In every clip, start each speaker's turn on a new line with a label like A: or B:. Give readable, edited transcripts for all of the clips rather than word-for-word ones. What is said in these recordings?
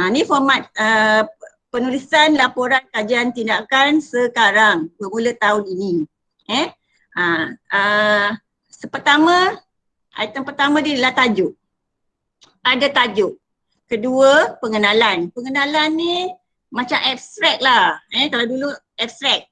A: Ni format penulisan laporan kajian tindakan sekarang bermula tahun ini. Item pertama dia adalah tajuk. Ada tajuk. Kedua, pengenalan. Pengenalan ni macam abstrak lah. Kalau dulu abstrak.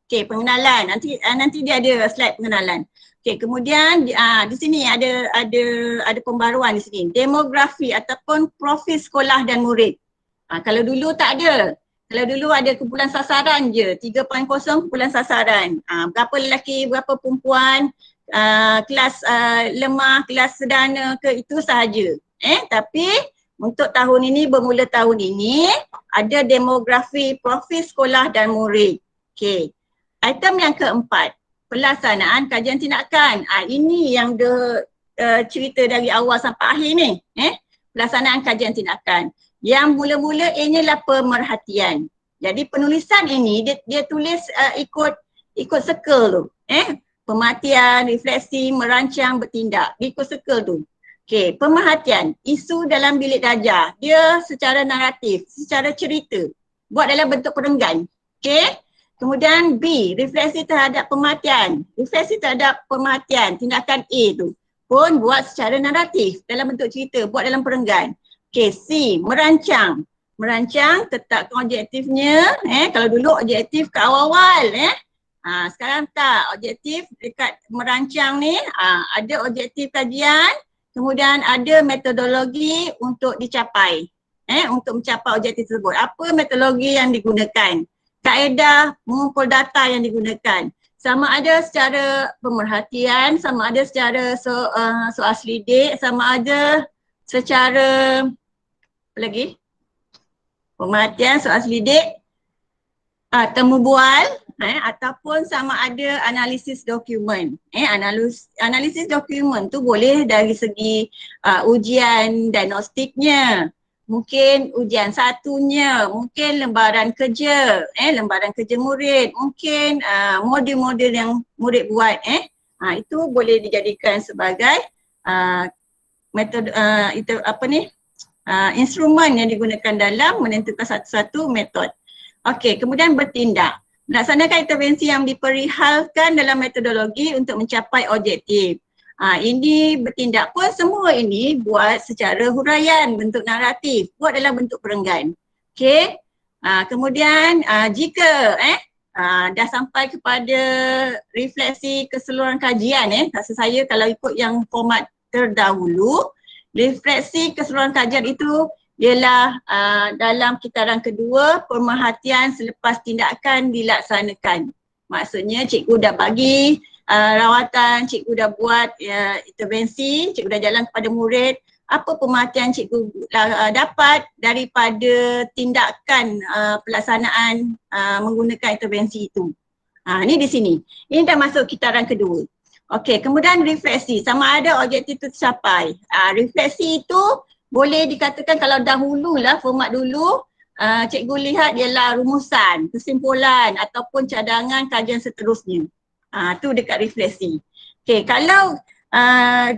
A: Okey, pengenalan. Nanti dia ada slide pengenalan. Okey, kemudian di sini ada pembaruan di sini. Demografi ataupun profil sekolah dan murid. Kalau dulu tak ada. Kalau dulu ada kumpulan sasaran je, 3.0 kumpulan sasaran. Berapa lelaki, berapa perempuan, kelas lemah, kelas sederhana ke, itu sahaja. Tapi untuk tahun ini, bermula tahun ini, ada demografi, profil sekolah dan murid. Okey. Item yang keempat, pelaksanaan kajian tindakan. Ini yang cerita dari awal sampai akhir ni. Pelaksanaan kajian tindakan. Yang mula-mula ini adalah pemerhatian. Jadi penulisan ini dia tulis ikut circle tu. Pemerhatian, refleksi, merancang, bertindak. Ikut circle tu. Okey, pemerhatian. Isu dalam bilik darjah. Dia secara naratif, secara cerita. Buat dalam bentuk perenggan. Okey. Kemudian B, refleksi terhadap pemerhatian. Refleksi terhadap pemerhatian, tindakan A tu pun buat secara naratif dalam bentuk cerita, buat dalam perenggan. Okey, C, merancang. Merancang, tetapkan objektifnya. Kalau dulu objektif ke awal-awal. Sekarang tak, objektif dekat merancang ni ada objektif kajian, kemudian ada metodologi untuk dicapai. Untuk mencapai objektif tersebut. Apa metodologi yang digunakan? Kaedah mengumpul data yang digunakan. Sama ada secara pemerhatian, sama ada secara soal selidik, sama ada secara apa lagi? Pemerhatian, soal selidik, temu bual, ataupun sama ada analisis dokumen. Analisis dokumen tu boleh dari segi ujian diagnostiknya, mungkin ujian satunya, mungkin lembaran kerja, lembaran kerja murid, mungkin model-model yang murid buat, itu boleh dijadikan sebagai metode instrumen yang digunakan dalam menentukan satu-satu metod. Okey, kemudian bertindak. Melaksanakan intervensi yang diperihalkan dalam metodologi untuk mencapai objektif. Ini bertindak pun semua ini buat secara huraian, bentuk naratif, buat dalam bentuk perenggan. Okey. Kemudian jika dah sampai kepada refleksi keseluruhan kajian, rasa saya kalau ikut yang format terdahulu, refleksi keseluruhan kajian itu ialah dalam kitaran kedua, pemerhatian selepas tindakan dilaksanakan. Maksudnya cikgu dah bagi rawatan, cikgu dah buat intervensi, cikgu dah jalan kepada murid, apa pemerhatian cikgu dapat daripada tindakan pelaksanaan menggunakan intervensi itu. Ini di sini. Ini dah masuk kitaran kedua. Okey, kemudian refleksi. Sama ada objektif itu tercapai. Refleksi itu boleh dikatakan kalau dahululah, format dulu, cikgu lihat ialah rumusan, kesimpulan ataupun cadangan kajian seterusnya. Tu dekat refleksi. Okey, kalau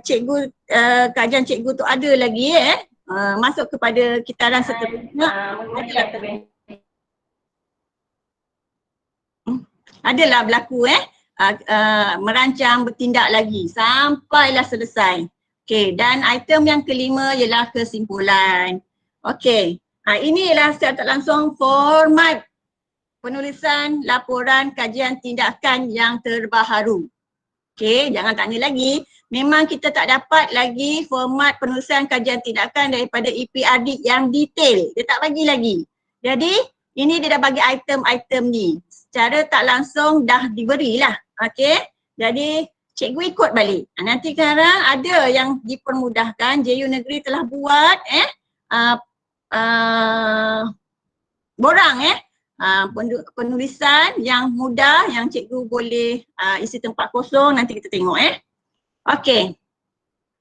A: cikgu kajian cikgu tu ada lagi masuk kepada kitaran seterusnya, adalah berlaku merancang, bertindak lagi sampailah selesai. Okey, dan item yang kelima ialah kesimpulan. Okey, ini ialah secara tak langsung format penulisan laporan kajian tindakan yang terbaharu. Okey, jangan tanya lagi. Memang kita tak dapat lagi format penulisan kajian tindakan daripada EPRD yang detail. Dia tak bagi lagi. Jadi, ini dia dah bagi item-item ni. Secara tak langsung dah diberilah. Okey, jadi cikgu ikut balik. Nanti sekarang ada yang dipermudahkan. JU Negeri telah buat borang penulisan yang mudah yang cikgu boleh isi tempat kosong, nanti kita tengok Okey.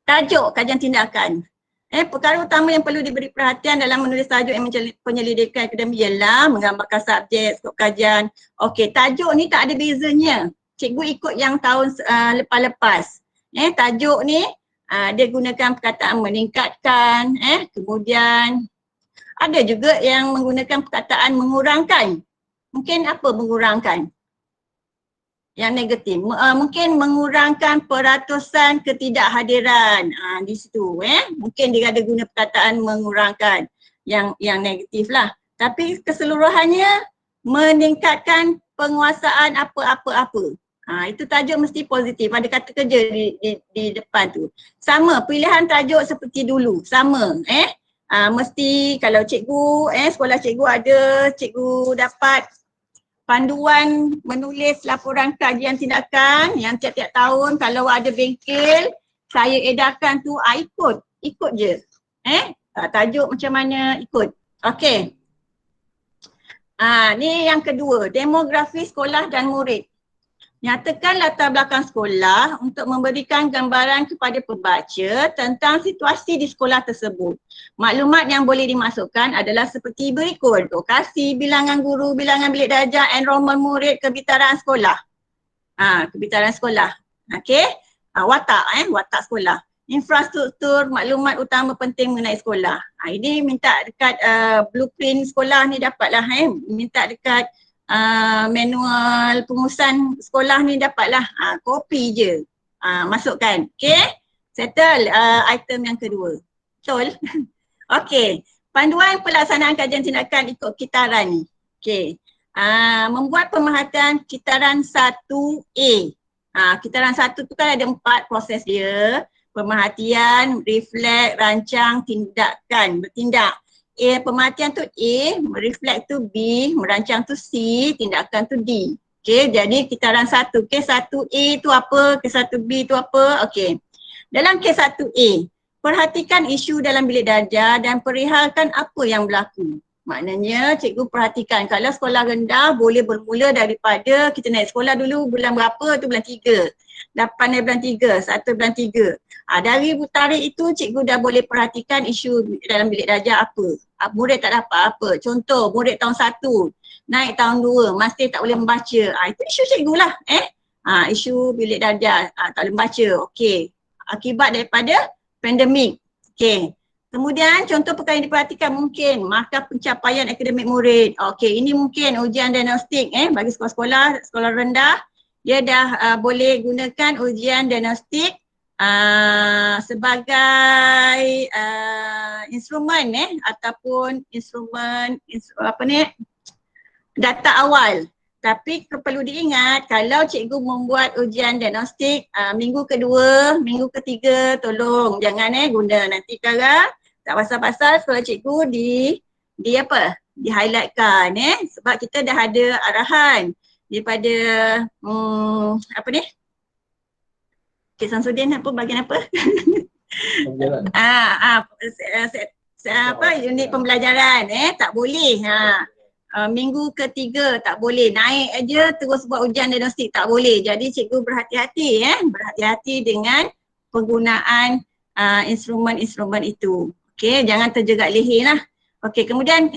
A: Tajuk kajian tindakan. Perkara utama yang perlu diberi perhatian dalam menulis tajuk penyelidikan akademik ialah menggambarkan subjek, skop kajian. Okey, tajuk ni tak ada bezanya. Cikgu ikut yang tahun lepas-lepas. Tajuk ni dia gunakan perkataan meningkatkan, kemudian Ada juga yang menggunakan perkataan mengurangkan. Mungkin apa mengurangkan? Yang negatif. Mungkin mengurangkan peratusan ketidakhadiran. Di situ mungkin dia ada guna perkataan mengurangkan yang negatif lah. Tapi keseluruhannya meningkatkan penguasaan apa-apa-apa. Itu tajuk mesti positif. Ada kata kerja di depan tu. Sama pilihan tajuk seperti dulu. Sama mesti kalau cikgu sekolah cikgu ada, cikgu dapat panduan menulis laporan kajian tindakan yang tiap-tiap tahun kalau ada bengkel saya edarkan tu ikut je. Tajuk macam mana ikut. Okey. Ni yang kedua, demografi sekolah dan murid. Nyatakan latar belakang sekolah untuk memberikan gambaran kepada pembaca tentang situasi di sekolah tersebut. Maklumat yang boleh dimasukkan adalah seperti berikut. Lokasi, bilangan guru, bilangan bilik darjah, enrolment murid, kebitaran sekolah. Kebitaran sekolah. Okey. Watak sekolah. Infrastruktur, maklumat utama penting mengenai sekolah. Ini minta dekat blueprint sekolah ni dapatlah. Minta dekat manual pengurusan sekolah ni dapatlah, copy je, masukkan. Okay, settle item yang kedua. Betul? Okay, panduan pelaksanaan kajian tindakan ikut kitaran ni. Okay, membuat pemerhatian kitaran 1A. Kitaran 1 tu kan ada 4 proses dia. Pemerhatian, reflect, rancang, tindakan, bertindak. Pemerhatian tu A, reflect tu B, merancang tu C, tindakan tu D. Okay, jadi kitaran 1. Kes 1A tu apa, kes 1B tu apa, okay. Dalam kes 1A, perhatikan isu dalam bilik darjah dan perihalkan apa yang berlaku. Maknanya cikgu perhatikan kalau sekolah rendah boleh bermula daripada kita naik sekolah dulu bulan berapa tu, bulan 3. 8 dari bulan 3, 1 bulan 3. Dari tarikh itu cikgu dah boleh perhatikan isu dalam bilik darjah apa. Murid tak dapat apa. Contoh murid tahun 1 naik tahun 2 masih tak boleh membaca. Itu isu cikgu lah. Isu bilik darjah tak boleh membaca. Okey. Akibat daripada pandemik. Okey. Kemudian contoh perkara yang diperhatikan mungkin markah pencapaian akademik murid. Okey, ini mungkin ujian diagnostik bagi sekolah rendah. Dia dah boleh gunakan ujian diagnostik sebagai instrumen ataupun instrumen data awal. Tapi perlu diingat kalau cikgu membuat ujian diagnostik minggu kedua, minggu ketiga tolong jangan guna nanti sekarang tak pasal-pasal sekolah cikgu di highlightkan sebab kita dah ada arahan daripada Cik Samsudin bahagian apa? Unit pembelajaran tak boleh. Minggu ketiga tak boleh, naik aja terus buat ujian diagnostik tak boleh. Jadi cikgu berhati-hati berhati-hati dengan penggunaan instrumen-instrumen itu. Okey, jangan terjerat leher lah. Okey, kemudian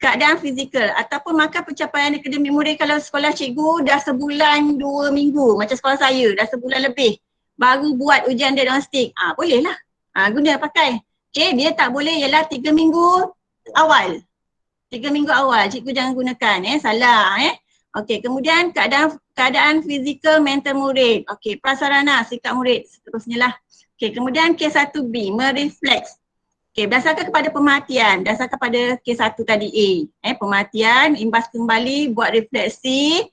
A: keadaan fizikal ataupun markah pencapaian akademik murid kalau sekolah cikgu dah sebulan 2 minggu macam sekolah saya dah sebulan lebih baru buat ujian diagnostik. Boleh lah guna pakai. Okey, dia tak boleh ialah 3 minggu awal. 3 minggu awal cikgu jangan gunakan salah Okey, kemudian keadaan fizikal mental murid. Okey, prasarana sikap murid seterusnya lah. Okey, kemudian kes 1B merefleks. Okey, berdasarkan kepada pemerhatian, berdasarkan pada kes 1 tadi A. Pemerhatian, imbas kembali, buat refleksi,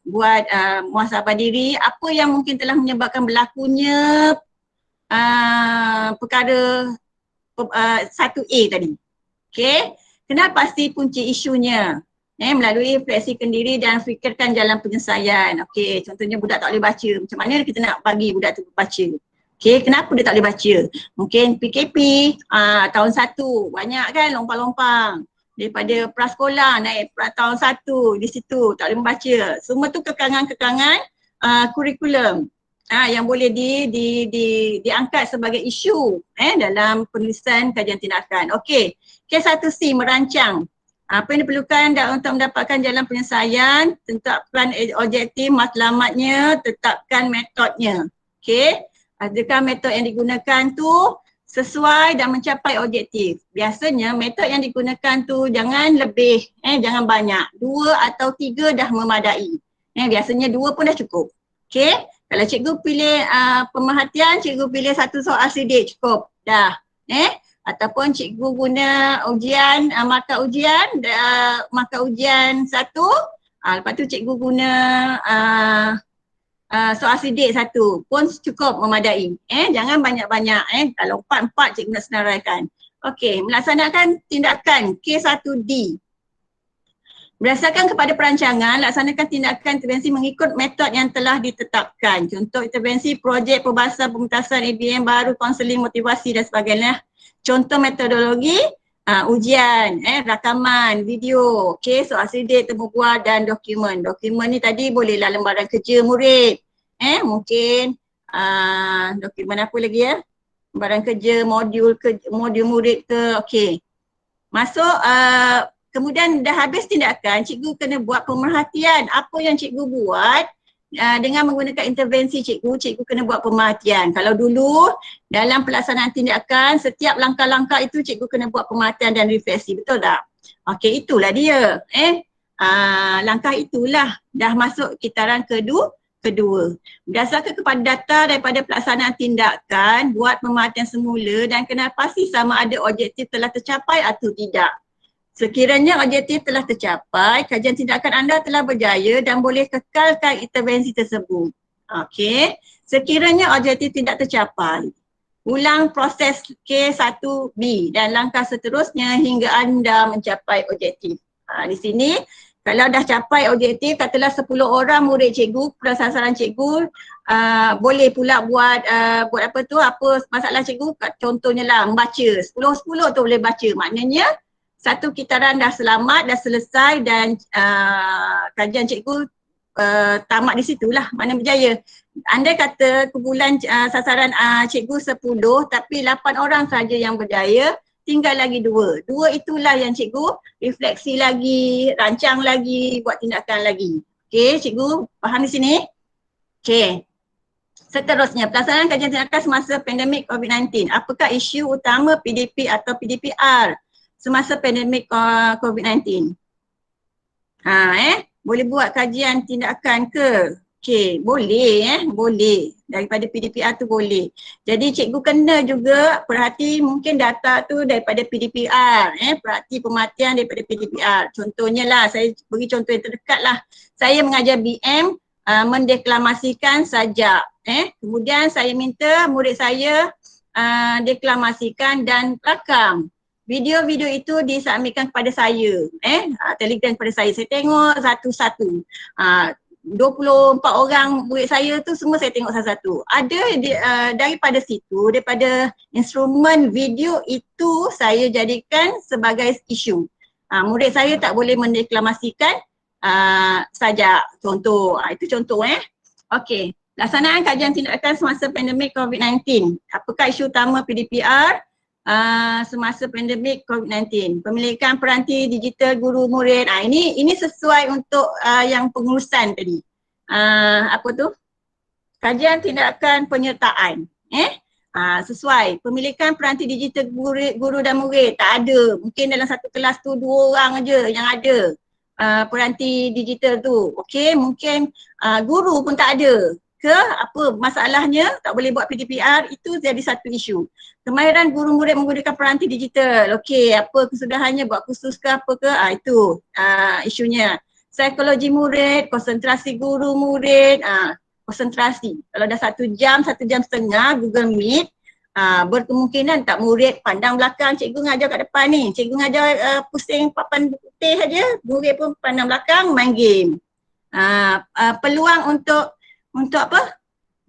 A: buat muhasabah diri, apa yang mungkin telah menyebabkan berlakunya perkara 1A tadi. Okey, kenal pasti kunci isunya. Melalui refleksikan diri dan fikirkan jalan penyelesaian. Okey, contohnya budak tak boleh baca. Macam mana kita nak bagi budak tu baca? Okey, kenapa dia tak boleh baca? Mungkin PKP tahun 1 banyak kan lompang-lompang. Daripada prasekolah naik tahun 1 di situ tak boleh membaca. Semua tu kekangan-kekangan kurikulum yang boleh diangkat sebagai isu dalam penulisan kajian tindakan. Okey, kes 1C merancang. Apa yang diperlukan untuk mendapatkan jalan penyelesaian, tetapkan objektif, matlamatnya, tetapkan metodnya. Okey, adakah metod yang digunakan tu sesuai dan mencapai objektif. Biasanya metod yang digunakan tu jangan lebih, jangan banyak. 2 atau 3 dah memadai. Biasanya 2 pun dah cukup. Okey, kalau cikgu pilih pemerhatian, cikgu pilih 1 soal sidik cukup. Dah. Ataupun cikgu guna ujian, markah ujian, markah ujian 1. Lepas tu cikgu guna soal sidik 1 pun cukup memadai. Jangan banyak-banyak. Kalau 4 cikgu nak senaraikan. Okey, melaksanakan tindakan K1D. Berdasarkan kepada perancangan, laksanakan tindakan intervensi mengikut metod yang telah ditetapkan. Contoh intervensi projek perbahasan pementasan ABM baru, kaunseling, motivasi dan sebagainya. Contoh metodologi, ujian, rakaman, video, soal sidik, temu bual dan dokumen. Dokumen ni tadi bolehlah lembaran kerja murid. Mungkin dokumen apa lagi ya? Lembaran kerja, modul murid ke, okey. Masuk kemudian dah habis tindakan, cikgu kena buat pemerhatian apa yang cikgu buat dengan menggunakan intervensi cikgu kena buat pemerhatian. Kalau dulu dalam pelaksanaan tindakan, setiap langkah-langkah itu cikgu kena buat pemerhatian dan refleksi, betul tak? Okey, itulah dia. Langkah itulah dah masuk kitaran kedua. Berdasarkan kepada data daripada pelaksanaan tindakan, buat pemerhatian semula dan kena pasti sama ada objektif telah tercapai atau tidak. Sekiranya objektif telah tercapai, kajian tindakan anda telah berjaya dan boleh kekalkan intervensi tersebut. Okey. Sekiranya objektif tidak tercapai, ulang proses K1B dan langkah seterusnya hingga anda mencapai objektif. Di sini kalau dah capai objektif, katalah 10 orang murid cikgu, sasaran cikgu, boleh pula buat apa masalah cikgu, contohnya lah membaca. 10 tu boleh baca. Maknanya satu kitaran dah selamat, dah selesai dan kajian cikgu tamat di situlah, mana berjaya. Andai kata kumpulan sasaran cikgu 10 tapi 8 orang saja yang berjaya, tinggal lagi 2. 2 itulah yang cikgu refleksi lagi, rancang lagi, buat tindakan lagi. Okey, cikgu faham di sini? Okey. Seterusnya, pelaksanaan kajian tindakan semasa pandemik COVID-19. Apakah isu utama PDP atau PDPR semasa pandemik COVID-19? Boleh buat kajian tindakan ke? Okey, boleh boleh. Daripada PDPR tu boleh. Jadi cikgu kena juga perhati mungkin data tu daripada PDPR, perhati pemerhatian daripada PDPR. Contohnya lah, saya bagi contoh yang terdekat lah. Saya mengajar BM mendeklamasikan sajak. Kemudian saya minta murid saya deklamasikan dan rakam. Video-video itu disubmitkan kepada saya, Telegram kepada saya. Saya tengok satu-satu. 24 orang murid saya tu semua saya tengok satu-satu. Ada daripada situ, daripada instrumen video itu saya jadikan sebagai isu. Murid saya tak boleh mendeklamasikan sajak. Contoh, itu contoh Okey, laksanaan kajian tindakan semasa pandemik COVID-19. Apakah isu utama PDPR semasa pandemik COVID-19? Pemilikan peranti digital guru murid. Ini sesuai untuk yang pengurusan tadi. Apa tu? Kajian tindakan penyertaan. Sesuai. Pemilikan peranti digital guru dan murid. Tak ada. Mungkin dalam satu kelas tu 2 orang aja yang ada peranti digital tu. Okey, mungkin guru pun tak ada. Ke apa masalahnya tak boleh buat PDPR, itu jadi satu isu. Kemahiran guru murid menggunakan peranti digital. Okey, apa kesudahannya, buat kursus ke apa ke, itu isunya. Psikologi murid, konsentrasi guru murid, konsentrasi. Kalau dah 1 jam, 1 jam setengah Google Meet, berkemungkinan tak murid pandang belakang, cikgu ngajar kat depan ni, cikgu ngajar pusing papan putih saja, murid pun pandang belakang main game. Peluang untuk apa?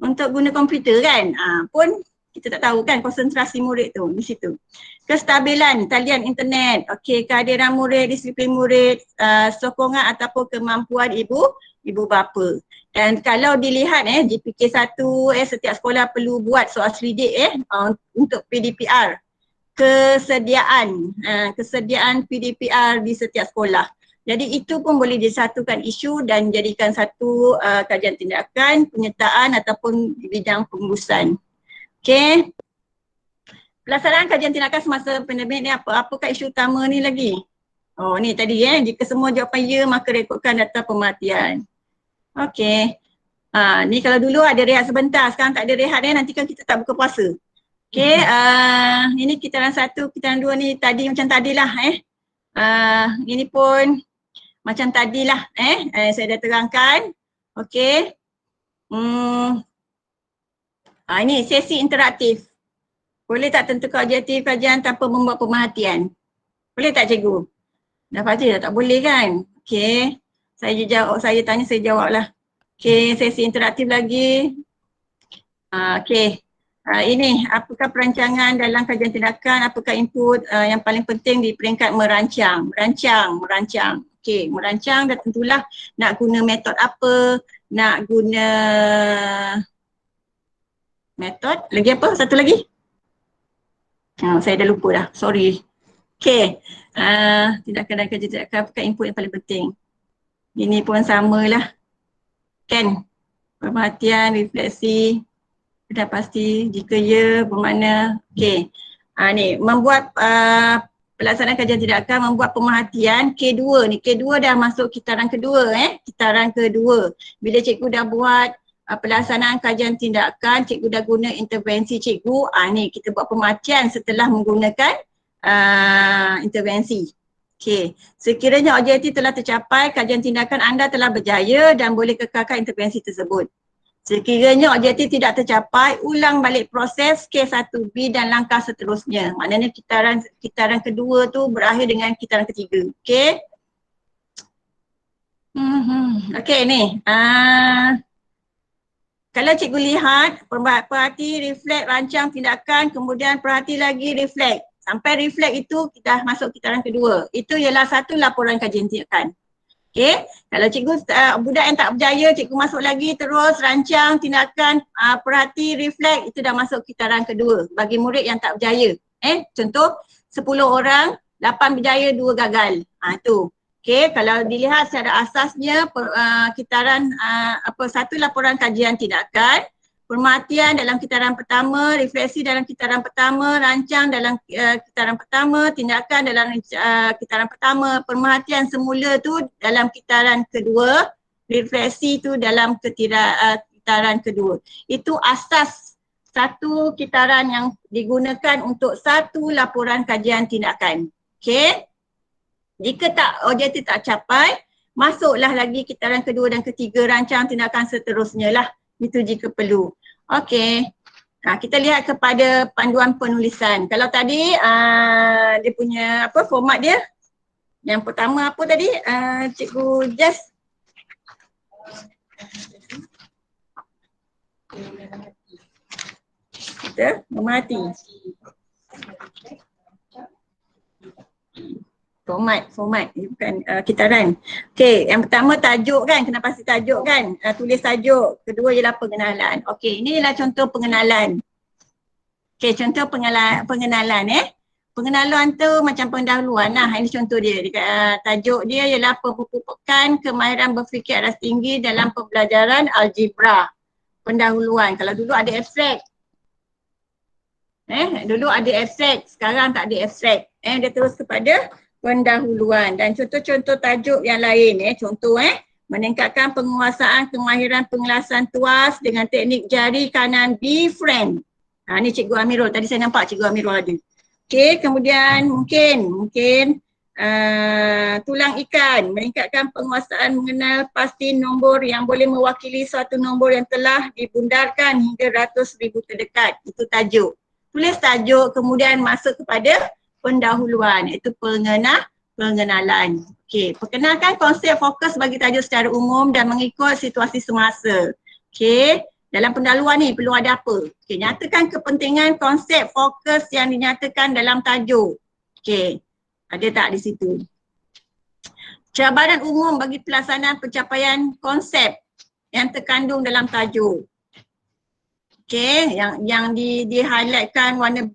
A: Untuk guna komputer kan, pun kita tak tahu kan konsentrasi murid tu di situ. Kestabilan talian internet, okey, kehadiran murid, disiplin murid, sokongan ataupun kemampuan ibu bapa. Dan kalau dilihat GPK 1 setiap sekolah perlu buat soal selidik untuk PDPR. Kesediaan PDPR di setiap sekolah. Jadi itu pun boleh disatukan isu dan jadikan satu kajian tindakan, penyertaan ataupun bidang pengurusan. Okey. pelaksanaan kajian tindakan semasa pandemik ni apa? Apakah isu utama ni lagi? Oh ni tadi jika semua jawapan ya maka rekodkan data pemerhatian. Okey. Ni kalau dulu ada rehat sebentar, sekarang tak ada rehat nanti kan kita tak buka puasa. Okey, ini kitaran 1, kitaran 2 ni tadi macam tadilah ini pun macam tadilah saya dah terangkan. Okey. Ini sesi interaktif. Boleh tak tentukan objektif kajian tanpa membuat pemerhatian? Boleh tak cikgu? Dah pasti dah tak boleh kan? Okey. Saya tanya, saya jawablah. Okey, sesi interaktif lagi. Okey. Ini apakah perancangan dalam kajian tindakan, apakah input yang paling penting di peringkat merancang. Okey, merancang dah tentulah nak guna metod apa, nak guna metod, lagi apa? Satu lagi? Saya dah lupa dah, sorry. Okey, tindakan dan kajian tindakan, apakah input yang paling penting? Ini pun samalah, kan? Pemerhatian, refleksi, dah pasti, jika ya, bermakna. Okey, ni membuat pelaksanaan kajian tindakan, membuat pemerhatian K2 ni. K2 dah masuk kitaran kedua kitaran kedua. Bila cikgu dah buat pelaksanaan kajian tindakan, cikgu dah guna intervensi cikgu, ni kita buat pemerhatian setelah menggunakan intervensi. Okey, sekiranya objektif telah tercapai, kajian tindakan anda telah berjaya dan boleh kekalkan intervensi tersebut. Sekiranya objektif tidak tercapai, ulang balik proses K1B dan langkah seterusnya. Maknanya kitaran kedua tu berakhir dengan kitaran ketiga. Okey. Okey ni. Kalau cikgu lihat, perhati, reflect, rancang tindakan, kemudian perhati lagi, reflect. Sampai reflect itu kita masuk kitaran kedua. Itu ialah satu laporan kajian tindakan. Okey, kalau cikgu budak yang tak berjaya, cikgu masuk lagi terus rancang tindakan, perhati, reflect, itu dah masuk kitaran kedua bagi murid yang tak berjaya. Contoh 10 orang, 8 berjaya, 2 gagal. Tu. Okey, kalau dilihat secara asasnya kitaran satu laporan kajian tindakan, perhatian dalam kitaran pertama, refleksi dalam kitaran pertama, rancang dalam kitaran pertama, tindakan dalam kitaran pertama, perhatian semula tu dalam kitaran kedua, refleksi tu dalam kitaran kedua. Itu asas satu kitaran yang digunakan untuk satu laporan kajian tindakan. Okey. Jika objektif tak capai, masuklah lagi kitaran kedua dan ketiga, rancang tindakan seterusnya lah. Itu jika perlu. Okey. Kita lihat kepada panduan penulisan. Kalau tadi dia punya format dia. Yang pertama apa tadi? Cikgu just kita memerhati. Format bukan kitaran. Okey, yang pertama tajuk kan, kena pasti tajuk kan, tulis tajuk. Kedua ialah pengenalan. Okey, ini ialah contoh pengenalan. Okey, contoh pengenalan Pengenalan tu macam pendahuluan lah. Ini contoh dia. Tajuk dia ialah pemupukan kemahiran berfikir aras tinggi dalam pembelajaran algebra. Pendahuluan. Kalau dulu ada abstrak. Dulu ada abstrak, sekarang tak ada abstrak. Dia terus kepada pendahuluan. Dan contoh-contoh tajuk yang lain meningkatkan penguasaan kemahiran pengelasan tuas dengan teknik jari kanan befriend. Ni Cikgu Amirul, tadi saya nampak Cikgu Amirul ada. Okey, kemudian mungkin tulang ikan, meningkatkan penguasaan mengenal pasti nombor yang boleh mewakili suatu nombor yang telah dibundarkan hingga ratus ribu terdekat. Itu tajuk. Tulis tajuk kemudian masuk kepada pendahuluan, iaitu pengenalan. Okey, perkenalkan konsep fokus bagi tajuk secara umum dan mengikut situasi semasa. Okey, dalam pendahuluan ni perlu ada apa? Okey, nyatakan kepentingan konsep fokus yang dinyatakan dalam tajuk. Okey, ada tak di situ? Cabaran umum bagi pelaksanaan pencapaian konsep yang terkandung dalam tajuk. Okey, yang di-highlightkan warna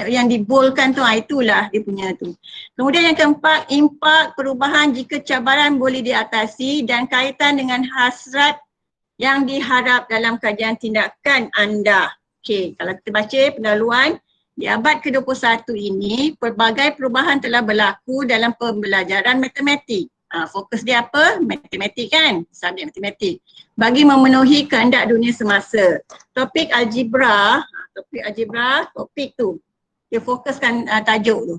A: yang dibolkan tu, itulah dia punya tu. Kemudian yang keempat, impak perubahan jika cabaran boleh diatasi dan kaitan dengan hasrat yang diharap dalam kajian tindakan anda. Okey, kalau kita baca pendahuluan, Di abad ke-21 ini, pelbagai perubahan telah berlaku dalam pembelajaran matematik. Fokus dia apa? Matematik kan? Subjek matematik. Bagi memenuhi kehendak dunia semasa. Topik algebra, topik tu. Dia fokuskan tajuk tu.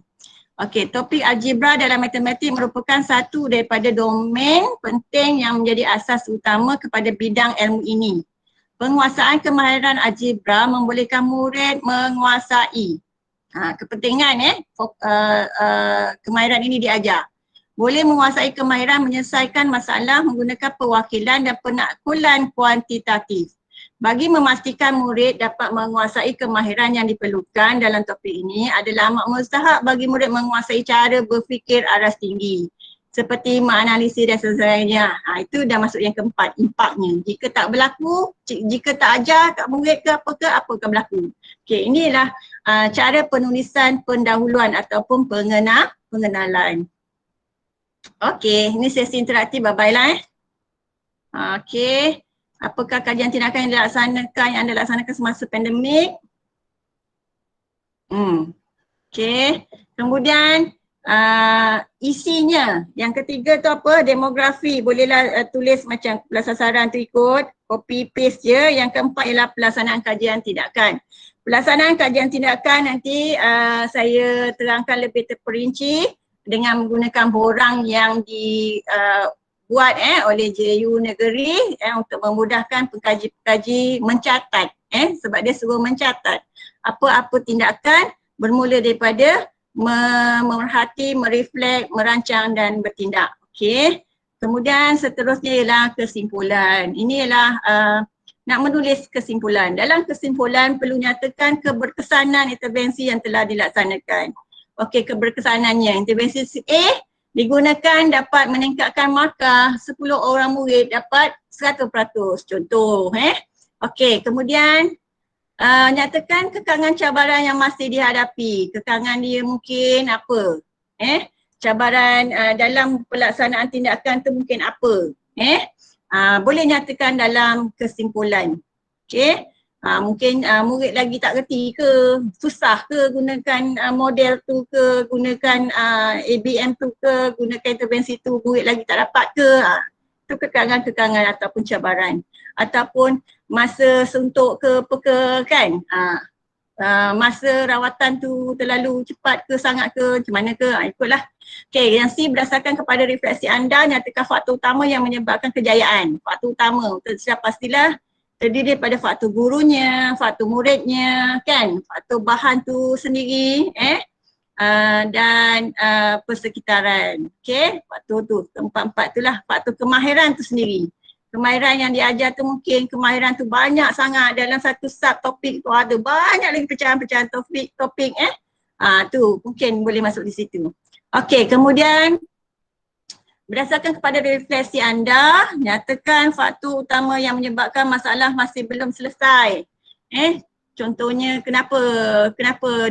A: Okey, topik algebra dalam matematik merupakan satu daripada domain penting yang menjadi asas utama kepada bidang ilmu ini. Penguasaan kemahiran algebra membolehkan murid menguasai kepentingan kemahiran ini diajar. Boleh menguasai kemahiran menyelesaikan masalah menggunakan perwakilan dan penaklukan kuantitatif. Bagi memastikan murid dapat menguasai kemahiran yang diperlukan dalam topik ini adalah amat mustahak bagi murid menguasai cara berfikir aras tinggi seperti menganalisis dan sebagainya. Itu dah masuk yang keempat, impaknya. Jika tak berlaku, jika tak ajar kat murid ke apa akan berlaku. Okey, inilah cara penulisan pendahuluan ataupun pengenalan. Okey, ini sesi interaktif, bye-bye lah Okey, apakah kajian tindakan yang anda laksanakan semasa pandemik? Okey, kemudian isinya. Yang ketiga tu apa? Demografi. Bolehlah tulis macam sasaran tu ikut, copy paste je. Yang keempat ialah pelaksanaan kajian tindakan. Pelaksanaan kajian tindakan nanti saya terangkan lebih terperinci dengan menggunakan borang yang dibuat oleh JU Negeri untuk memudahkan pengkaji-pengkaji mencatat sebab dia suruh mencatat apa-apa tindakan bermula daripada memerhati, mereflek, merancang dan bertindak. Okey. Kemudian seterusnya ialah kesimpulan. Ini ialah nak menulis kesimpulan. Dalam kesimpulan perlu nyatakan keberkesanan intervensi yang telah dilaksanakan. Okey, keberkesanannya. Intervensi A digunakan dapat meningkatkan markah 10 orang murid dapat 100%. Contoh. Okey, kemudian nyatakan kekangan cabaran yang masih dihadapi. Kekangan dia mungkin apa? Cabaran dalam pelaksanaan tindakan tu mungkin apa? Boleh nyatakan dalam kesimpulan. Okey. Mungkin murid lagi tak reti ke, susah ke gunakan model tu ke, gunakan ABM tu ke, gunakan intervensi tu, murid lagi tak dapat ke. Itu kekangan-kekangan ataupun cabaran. Ataupun masa suntuk ke apa kan. Masa rawatan tu terlalu cepat ke sangat ke, macam mana ke, ikutlah. Okey, yang C berdasarkan kepada refleksi anda, nyatakan faktor utama yang menyebabkan kejayaan. Faktor utama, sudah pastilah terdiri daripada faktor gurunya, faktor muridnya kan, faktor bahan tu sendiri dan persekitaran. Okey, faktor tu, empat-empat tu lah, faktor kemahiran tu sendiri. Kemahiran yang diajar tu mungkin kemahiran tu banyak sangat dalam satu subtopik tu ada banyak lagi pecahan-pecahan topik tu mungkin boleh masuk di situ. Okey, kemudian berdasarkan kepada refleksi anda, nyatakan faktor utama yang menyebabkan masalah masih belum selesai. Contohnya kenapa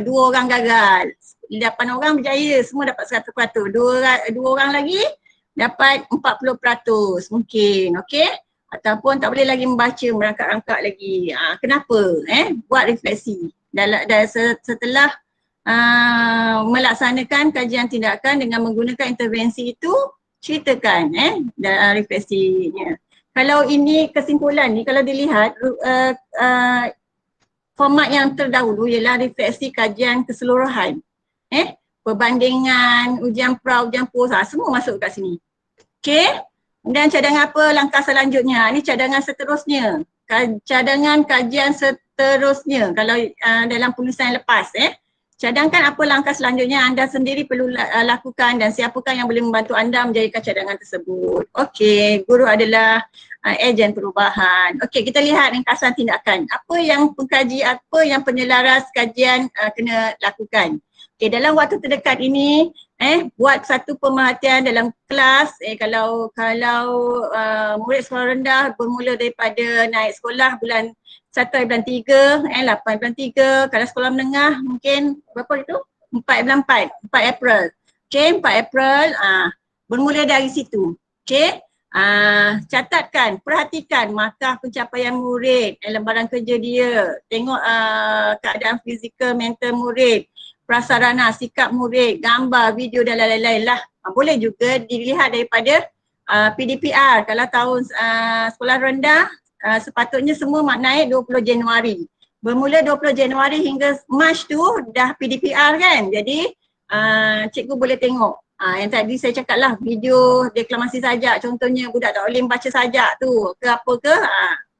A: 2 orang gagal, 8 orang berjaya, semua dapat 100%. 2 orang lagi dapat 40% mungkin, okey? Ataupun tak boleh lagi membaca, merangkak-rangkak lagi. Kenapa? Buat refleksi. Setelah melaksanakan kajian tindakan dengan menggunakan intervensi itu, ceritakan dalam refleksinya. Kalau ini kesimpulan ni, kalau dilihat format yang terdahulu ialah refleksi kajian keseluruhan. Perbandingan, ujian pra, ujian post, semua masuk kat sini. Okey. Dan cadangan apa langkah selanjutnya? Ini cadangan seterusnya. Cadangan kajian seterusnya kalau dalam penulisan yang lepas. Cadangkan apa langkah selanjutnya anda sendiri perlu lakukan dan siapakah yang boleh membantu anda menjadikan cadangan tersebut. Okey, guru adalah ejen perubahan. Okey, kita lihat ringkasan tindakan. Apa yang pengkaji, apa yang penyelaras kajian kena lakukan. Okey, dalam waktu terdekat ini buat satu pemerhatian dalam kelas. Kalau murid sekolah rendah bermula daripada naik sekolah bulan 1 bulan 3, 8 bulan 3. Kalau sekolah menengah mungkin berapa itu? 4 bulan 4 April. Okey, 4 April bermula dari situ. Okey, Catatkan, perhatikan markah pencapaian murid, lembaran kerja dia, tengok keadaan fizikal, mental murid, prasarana, sikap murid, gambar, video dan lain-lain lah. Boleh juga dilihat daripada PDPR. Kalau tahun sekolah rendah, sepatutnya semua naik 20 Januari. Bermula 20 Januari hingga Mac tu dah PDPR kan. Jadi cikgu boleh tengok. Yang tadi saya cakap lah, video deklamasi sajak contohnya, budak tak boleh baca sajak tu ke apa ke,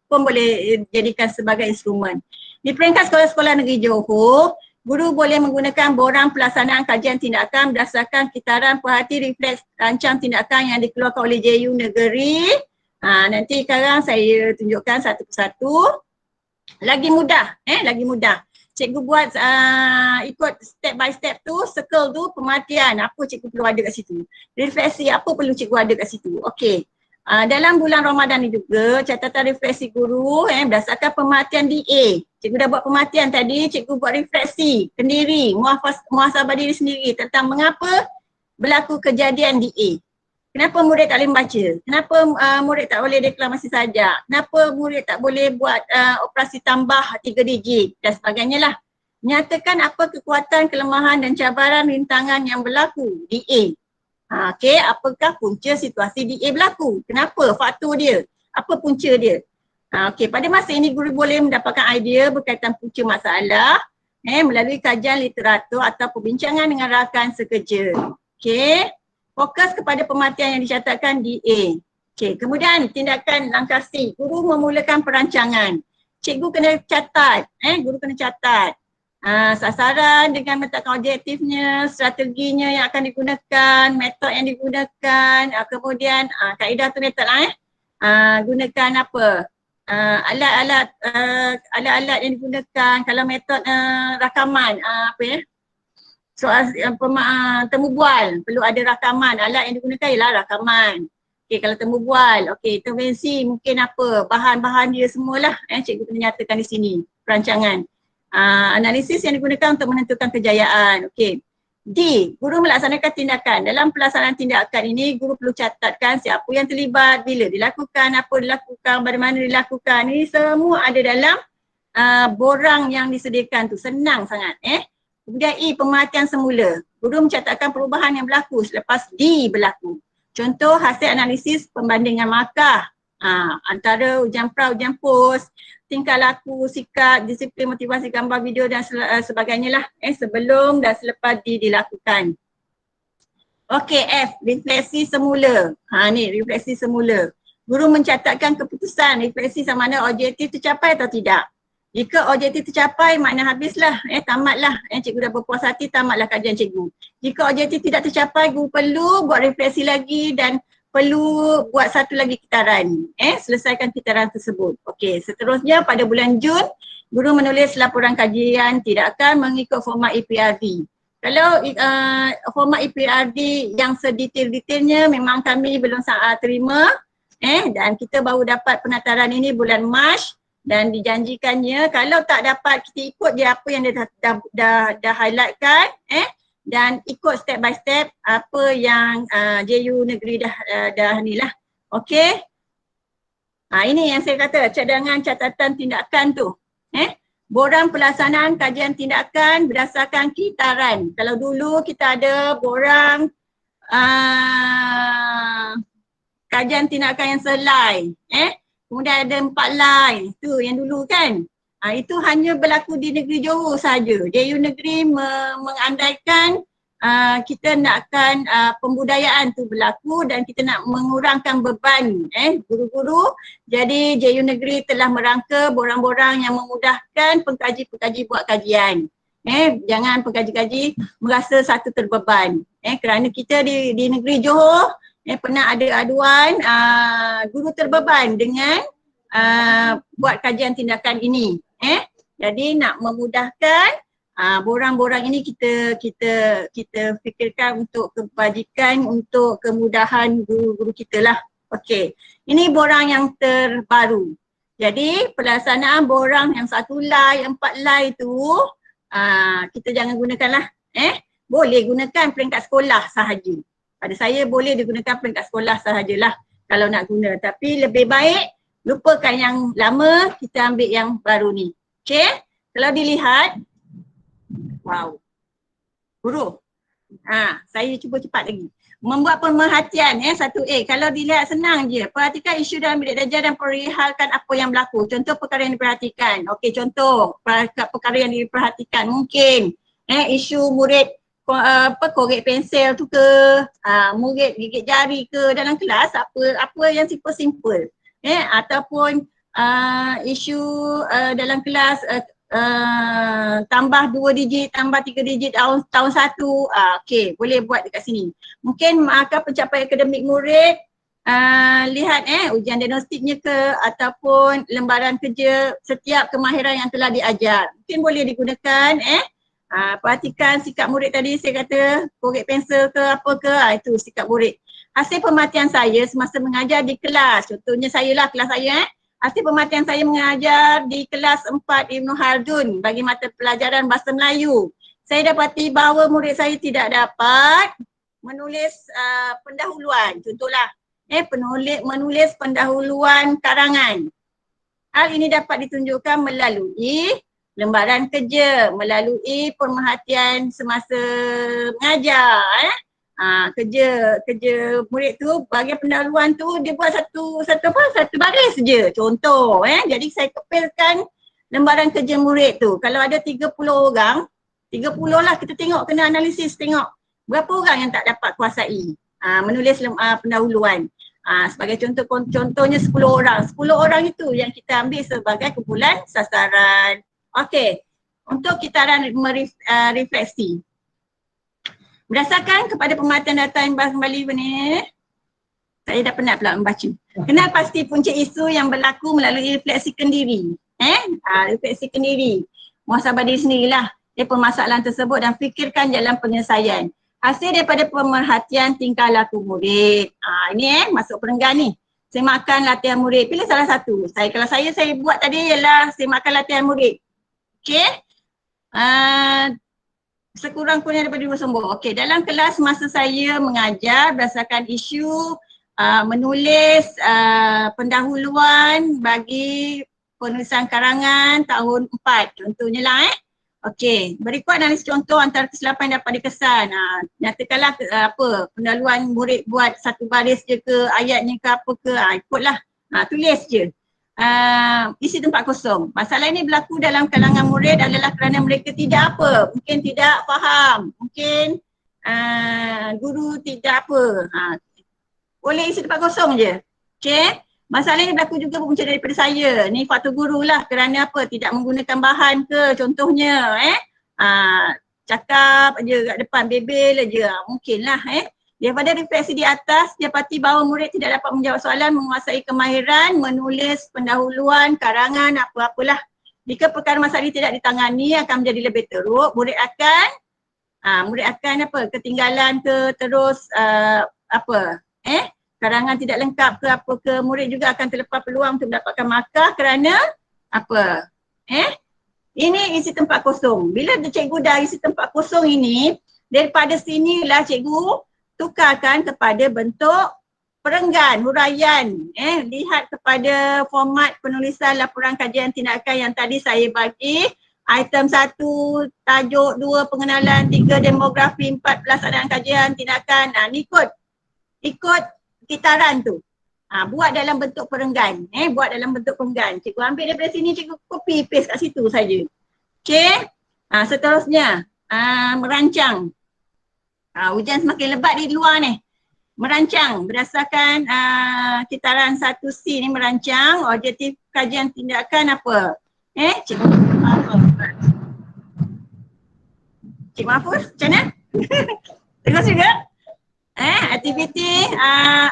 A: pun boleh jadikan sebagai instrumen. Di peringkat sekolah-sekolah negeri Johor, guru boleh menggunakan borang pelaksanaan kajian tindakan berdasarkan kitaran perhati refleks rancang tindakan yang dikeluarkan oleh JU Negeri. Nanti sekarang saya tunjukkan satu persatu. Lagi mudah, lagi mudah. Cikgu buat ikut step by step tu, circle tu pemerhatian, apa cikgu perlu ada kat situ. Refleksi, apa perlu cikgu ada kat situ. Okey. Dalam bulan Ramadan ni juga, catatan refleksi guru berdasarkan pemerhatian DA. Cikgu dah buat pemerhatian tadi, cikgu buat refleksi sendiri, muhasabah diri sendiri tentang mengapa berlaku kejadian DA. Kenapa murid tak boleh membaca? Kenapa murid tak boleh deklamasi sajak? Kenapa murid tak boleh buat operasi tambah 3 digit dan sebagainya lah. Nyatakan apa kekuatan, kelemahan dan cabaran rintangan yang berlaku DA. Okey, apakah punca situasi DA berlaku? Kenapa? Faktor dia. Apa punca dia? Okey, pada masa ini guru boleh mendapatkan idea berkaitan punca masalah melalui kajian literatur atau perbincangan dengan rakan sekerja. Okey. Fokus kepada pemerhatian yang dicatatkan DA. Okey, kemudian tindakan langkah C, guru memulakan perancangan. Cikgu kena catat, guru kena catat. Sasaran dengan meletakkan objektifnya, strateginya yang akan digunakan, metod yang digunakan, kemudian kaedah tu metod lah gunakan apa? Alat-alat yang digunakan, kalau metod rakaman, soal temu bual, perlu ada rakaman, alat yang digunakan ialah rakaman. Okey, kalau temu bual, okey, intervensi mungkin apa, bahan-bahan dia semualah cikgu kena nyatakan di sini, perancangan. Analisis yang digunakan untuk menentukan kejayaan. Okey. D, guru melaksanakan tindakan. Dalam pelaksanaan tindakan ini, guru perlu catatkan siapa yang terlibat, bila dilakukan, apa dilakukan, bagaimana dilakukan. Ini semua ada dalam borang yang disediakan tu, senang sangat. Kemudian E, pemerhatian semula. Guru mencatatkan perubahan yang berlaku selepas D berlaku. Contoh hasil analisis pembandingan markah antara ujian pra, ujian pos, tingkah laku, sikap, disiplin, motivasi, gambar, video dan sebagainya lah sebelum dan selepas D dilakukan. Okey, F, refleksi semula. Ni refleksi semula. Guru mencatatkan keputusan refleksi sama ada objektif tercapai atau tidak. Jika objektif tercapai, makna habislah, tamatlah. Cikgu dah berpuas hati, tamatlah kajian cikgu. Jika objektif tidak tercapai, guru perlu buat refleksi lagi dan perlu buat satu lagi kitaran. Selesaikan kitaran tersebut. Okey, seterusnya pada bulan Jun, guru menulis laporan kajian tindakan mengikut format EPRD. Kalau format EPRD yang sedetail-detailnya memang kami belum terima dan kita baru dapat penataran ini bulan Mac. Dan dijanjikannya kalau tak dapat kita ikut je apa yang dia dah highlightkan dan ikut step by step apa yang JU Negeri dah ni lah. Okey. Ini yang saya kata cadangan catatan tindakan tu. Borang pelaksanaan kajian tindakan berdasarkan kitaran. Kalau dulu kita ada borang kajian tindakan yang selai. Kemudian ada 4 line, tu yang dulu kan. Itu hanya berlaku di negeri Johor saja. JU Negeri mengandaikan kita nakkan pembudayaan tu berlaku dan kita nak mengurangkan beban guru-guru. Jadi JU Negeri telah merangka borang-borang yang memudahkan pengkaji-pengkaji buat kajian. Jangan pengkaji-kaji merasa satu terbeban. Kerana kita di negeri Johor pernah ada aduan guru terbeban dengan buat kajian tindakan ini. Jadi nak memudahkan borang-borang ini kita fikirkan untuk kebajikan, untuk kemudahan guru-guru kita lah. Okey. Ini borang yang terbaru. Jadi pelaksanaan borang yang 1 line, 4 line tu kita jangan gunakanlah. Boleh gunakan peringkat sekolah sahaja. Pada saya boleh digunakan peringkat sekolah sahajalah. kalau nak guna. Tapi lebih baik lupakan yang lama, kita ambil yang baru ni. Okay? Kalau dilihat, wow, huruf. Saya cuba cepat lagi. Membuat pemerhatian 1A. Kalau dilihat senang je. Perhatikan isu dalam bilik darjah dan perihalkan apa yang berlaku. Contoh perkara yang diperhatikan. Okey, contoh perkara yang diperhatikan. Mungkin isu murid korek pensel tu ke, murid gigit jari ke dalam kelas, apa yang simple-simple. Ataupun isu dalam kelas tambah 2 digit, tambah 3 digit tahun 1, okey, boleh buat dekat sini. Mungkin markah pencapaian akademik murid, lihat ujian diagnostiknya ke ataupun lembaran kerja setiap kemahiran yang telah diajar. Mungkin boleh digunakan perhatikan sikap murid tadi saya kata korek pensel ke apa ke, itu sikap murid. Hasil pemerhatian saya semasa mengajar di kelas, contohnya saya lah, kelas saya hasil pemerhatian saya mengajar di kelas 4 Ibnu Khaldun bagi mata pelajaran Bahasa Melayu. Saya dapati bahawa murid saya tidak dapat menulis pendahuluan. Contohlah, menulis pendahuluan karangan. Hal ini dapat ditunjukkan melalui lembaran kerja, melalui pemerhatian semasa mengajar. Kerja murid tu bagi pendahuluan tu dia buat satu baris je, contoh jadi saya kepilkan lembaran kerja murid tu. Kalau ada 30 orang, 30 lah kita tengok, kena analisis tengok berapa orang yang tak dapat kuasai menulis pendahuluan. Sebagai contohnya 10 orang. 10 orang itu yang kita ambil sebagai kumpulan sasaran. Okey, untuk kitaran refleksi. Berdasarkan kepada pemerhatian data yang kembali ni, saya dah penat pula membaca. Kenal pasti punca isu yang berlaku melalui refleksikan diri. Refleksikan diri. Muhasabah diri sendirilah permasalahan tersebut dan fikirkan jalan penyelesaian. Hasil daripada pemerhatian tingkah laku murid. Ini masuk perenggan ni. Semakan latihan murid. Pilih salah satu. Kalau saya buat tadi ialah semakan latihan murid. Okey. Sekurang-kurangnya daripada 2 sumber. Okey, dalam kelas masa saya mengajar berdasarkan isu menulis pendahuluan bagi penulisan karangan tahun 4. Contohnya lah Okey, berikut analisis contoh antara kesilapan yang dapat dikesan. Nyatakanlah pendahuluan murid buat satu baris je ke, ayatnya ke apa ke, ikutlah. Tulis je. Isi tempat kosong. Masalah ini berlaku dalam kalangan murid adalah kerana mereka tidak mungkin tidak faham, mungkin guru tidak boleh isi tempat kosong je. Okay. Masalah ini berlaku juga berpunca daripada saya. Ni faktor guru lah, kerana tidak menggunakan bahan ke, contohnya cakap je kat depan, bebel je, mungkin lah Daripada refleksi di atas, dapati bahawa murid tidak dapat menjawab soalan, menguasai kemahiran, menulis pendahuluan, karangan, apa-apalah. Jika perkara masalah ini tidak ditangani, akan menjadi lebih teruk. Murid akan ketinggalan ke, terus karangan tidak lengkap ke apa ke, murid juga akan terlepas peluang untuk mendapatkan markah kerana ini isi tempat kosong. Bila cikgu dah isi tempat kosong ini, daripada sinilah cikgu tukarkan kepada bentuk perenggan, huraian. Lihat kepada format penulisan laporan kajian tindakan yang tadi saya bagi. Item 1, tajuk 2, pengenalan, 3, demografi, 4, pelaksanaan kajian tindakan. Ikut kitaran tu. Buat dalam bentuk perenggan. Buat dalam bentuk perenggan. Cikgu ambil daripada sini, cikgu copy paste kat situ saja. Okey. Seterusnya, merancang. Hujan semakin lebat di luar ni. Merancang berdasarkan kitaran 1C ni, merancang objektif kajian tindakan apa? Cikgu Mahfuz, macam mana? Terus juga? Aktiviti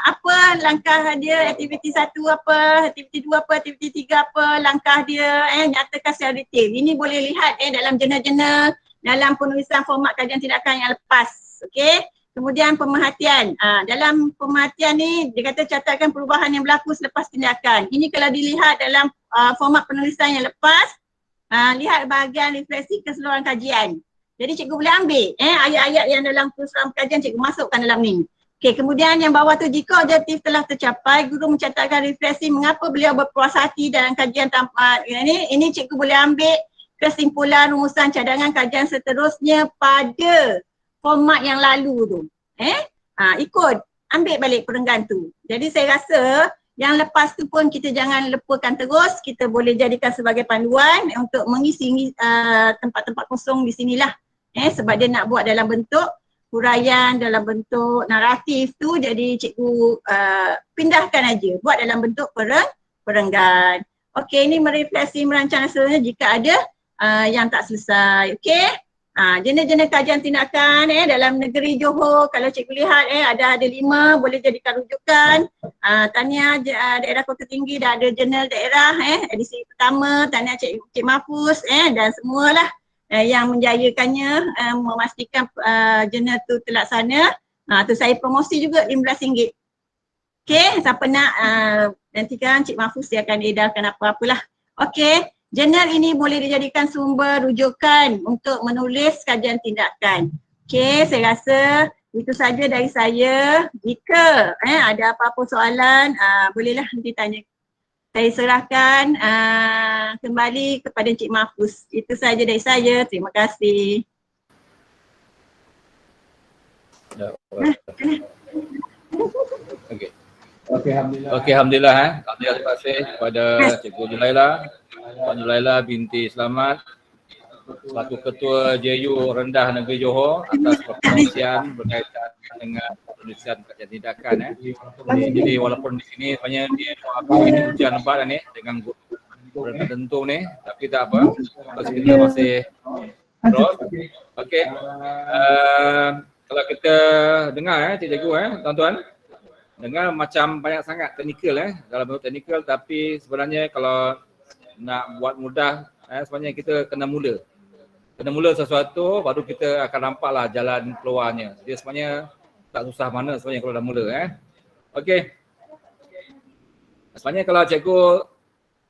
A: apa langkah dia, aktiviti 1 apa, aktiviti 2 apa, aktiviti 3 apa, langkah dia, nyatakan secara detail. Ini boleh lihat dalam jurnal-jurnal, dalam penulisan format kajian tindakan yang lepas. Okey. Kemudian pemerhatian. Dalam pemerhatian ni dia kata catatkan perubahan yang berlaku selepas tindakan. Ini kalau dilihat dalam format penulisan yang lepas, lihat bahagian refleksi keseluruhan kajian. Jadi cikgu boleh ambil ayat-ayat yang dalam penulisan kajian, cikgu masukkan dalam ni. Okey, kemudian yang bawah tu, jika objektif telah tercapai, guru mencatatkan refleksi mengapa beliau berpuas hati dalam kajian ini cikgu boleh ambil kesimpulan rumusan cadangan kajian seterusnya pada format yang lalu tu. Ikut, ambil balik perenggan tu. Jadi saya rasa yang lepas tu pun kita jangan lupakan terus, kita boleh jadikan sebagai panduan untuk mengisi tempat-tempat kosong di sinilah. Sebab dia nak buat dalam bentuk huraian, dalam bentuk naratif tu, jadi cikgu pindahkan aja, buat dalam bentuk perenggan. Okey, ini merefleksi merancang seterusnya jika ada yang tak selesai. Okey. Jenis-jenis kajian tindakan dalam negeri Johor, kalau cikgu lihat ada 5, boleh jadikan rujukan. Tahniah daerah Kota Tinggi dah ada jurnal daerah edisi pertama, tahniah Cik Mahfuz dan semualah yang menjayakannya, memastikan jurnal tu terlaksana. Tu saya promosi juga RM15. Okey, siapa nak nantikan Cik Mahfuz dia akan edarkan apa-apalah. Okey. Jurnal ini boleh dijadikan sumber rujukan untuk menulis kajian tindakan. Okey, saya rasa itu saja dari saya. Jika ada apa-apa soalan, bolehlah nanti tanya. Saya serahkan kembali kepada Cik Mahfuz. Itu saja dari saya. Terima kasih.
B: Okey. Alhamdulillah. Alhamdulillah. Terima kasih kepada Cikgu Julailah. Puan Julailah binti Selamat, selaku Ketua JU Rendah Negeri Johor, atas perkongsian berkaitan dengan penulisan kajian tindakan. Jadi walaupun di sini sebenarnya ini hujan lebat ni dengan guru tertentu ni, tapi tak apa, kita masih terus. Okey. Kalau kita dengar cikgu tuan-tuan, dengar macam banyak sangat teknikal dalam bentuk teknikal, tapi sebenarnya kalau nak buat mudah, sebenarnya kita kena mula sesuatu, baru kita akan nampaklah jalan keluarnya. Dia sebenarnya tak susah mana sebenarnya kalau dah mula. Okey. Sebenarnya kalau cikgu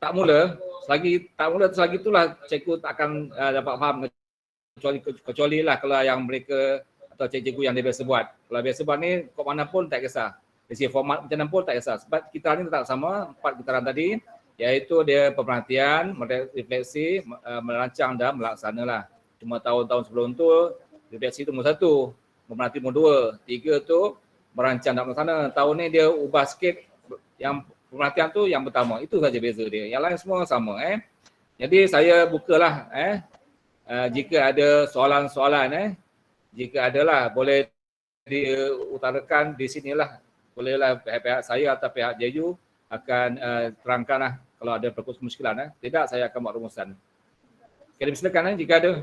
B: tak mula, selagi itulah cikgu tak akan dapat faham, kecuali lah kalau yang mereka atau cikgu yang dia biasa buat. Kalau biasa buat ni kok mana pun tak kisah. Dari format macam mana pun tak kisah. Sebab kita ni tetap sama, 4 getaran tadi, iaitu dia pemerhatian, refleksi, merancang dan melaksana lah. Cuma tahun-tahun sebelum tu, refleksi tu nombor 1, pemerhati nombor 2, 3 tu merancang dan melaksana. Tahun ni dia ubah sikit, yang pemerhatian tu yang pertama. Itu saja beza dia. Yang lain semua sama. Jadi saya bukalah jika ada soalan-soalan, jika adalah boleh diutarakan di sinilah. Bolehlah pihak-pihak saya atau pihak JU akan terangkanlah kalau ada permuskilan. Tidak, saya akan buat rumusan. Okay, silakan jika ada.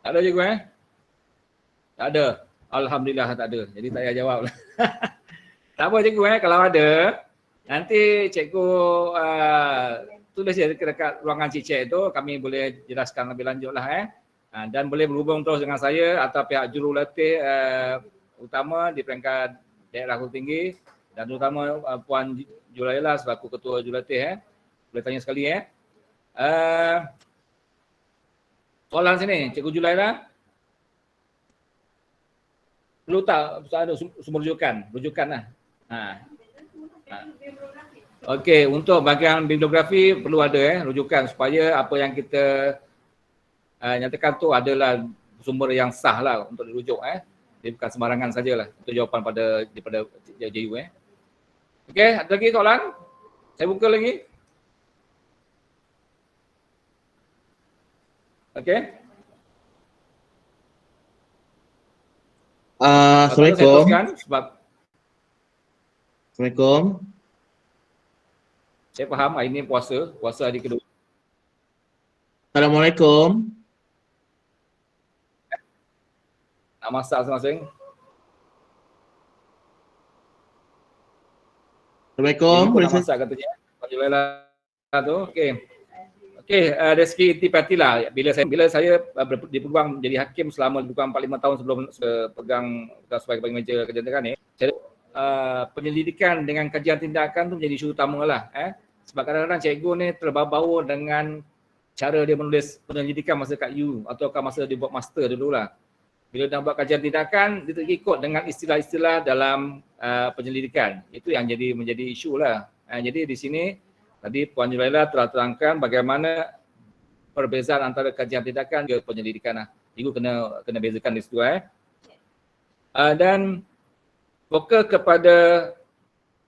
B: Tak ada cikgu Tak ada. Alhamdulillah tak ada. Jadi tak payah jawab lah. Tak apa cikgu kalau ada, nanti cikgu tulis je dekat ruangan cicek itu, kami boleh jelaskan lebih lanjut lah dan boleh berhubung terus dengan saya atau pihak jurulatih utama di peringkat daerah Kota Tinggi dan terutama Puan Julailah selaku Ketua Jurulatih boleh tanya sekali soalan sini Cikgu Julailah, perlu tak ada sumber rujukan lah. Okey, untuk bahagian bibliografi perlu ada rujukan supaya apa yang kita nyatakan tu adalah sumber yang sah lah untuk dirujuk. Dia bukan sembarangan sajalah. Itu jawapan daripada JU. Okey, ada lagi soalan? Saya buka lagi. Okey.
C: Assalamualaikum. Assalamualaikum.
B: Saya faham hari ni puasa hari kedua.
C: Assalamualaikum.
B: Nak masak masing-masing.
C: Assalamualaikum.
B: Boleh nak masak katanya. Pak Julailah tu. Okey. Okey, dari segi intipati lah. Bila saya di peluang menjadi hakim selama lebih kurang 45 tahun sebelum pegang sebagai bagi meja kerja ni, saya penyelidikan dengan kajian tindakan tu menjadi isu utama lah. Sebab kadang-kadang cikgu ni terbau-bau dengan cara dia menulis penyelidikan masa kat U ataukah masa dia buat master dululah. Bila nak buat kajian tindakan, dia ikut dengan istilah-istilah dalam penyelidikan. Itu yang menjadi isu lah. Jadi di sini tadi Puan Julaila telah terangkan bagaimana perbezaan antara kajian tindakan ke penyelidikan lah. Ibu kena bezakan di situ. Dan fokus kepada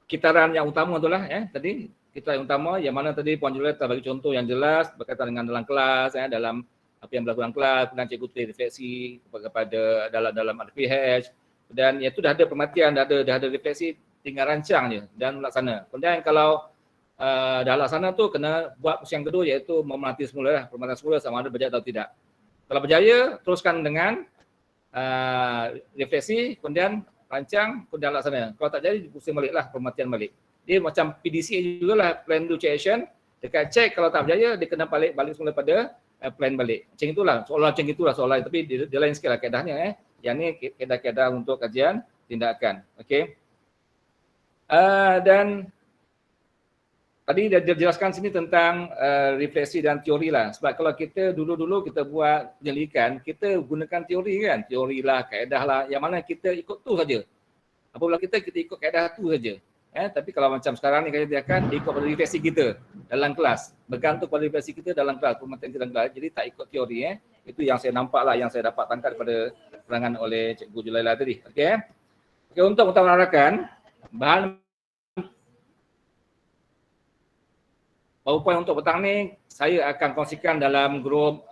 B: kitaran yang utama tu lah. Tadi kitaran yang utama yang mana tadi Puan Julaila telah bagi contoh yang jelas berkaitan dengan dalam kelas, dalam apa yang berlaku dalam kelas, kemudian cikgu tulis refleksi kepada dalam RPH, dan itu dah ada perhatian, dah ada refleksi, tinggal rancang je dan laksana. Kemudian kalau dah laksana tu kena buat yang kedua iaitu memerhati semula lah, pemerhatian semula sama ada berjaya atau tidak. Kalau berjaya, teruskan dengan refleksi, kemudian rancang, kemudian laksana. Kalau tak jadi, pusing balik lah, pemerhatian balik. Dia macam PDCA jugalah, plan do check action. Dekat check, kalau tak berjaya, dia kena balik semula pada plan balik. Macam itulah soalan, tapi dia lain sikit lah kaedahnya. Yang ni kaedah-kaedah untuk kajian tindakan. Okey. Dan tadi dah dijelaskan sini tentang refleksi dan teori lah. Sebab kalau kita dulu kita buat penyelidikan, kita gunakan teori kan. Teori lah, kaedah lah. Yang mana kita ikut tu saja. Apabila kita ikut kaedah tu saja. Tapi kalau macam sekarang ni kajian tindakan, ikut pada refleksi kita dalam kelas. Bergantung pada refleksi kita dalam kelas, pemerhatian kita dalam kelas. Jadi tak ikut teori. Itu yang saya nampak lah, yang saya dapat tangkap daripada penerangan oleh Cikgu Julaila tadi. Okey. Untuk utamakan bahan PowerPoint untuk petang ni saya akan kongsikan dalam grup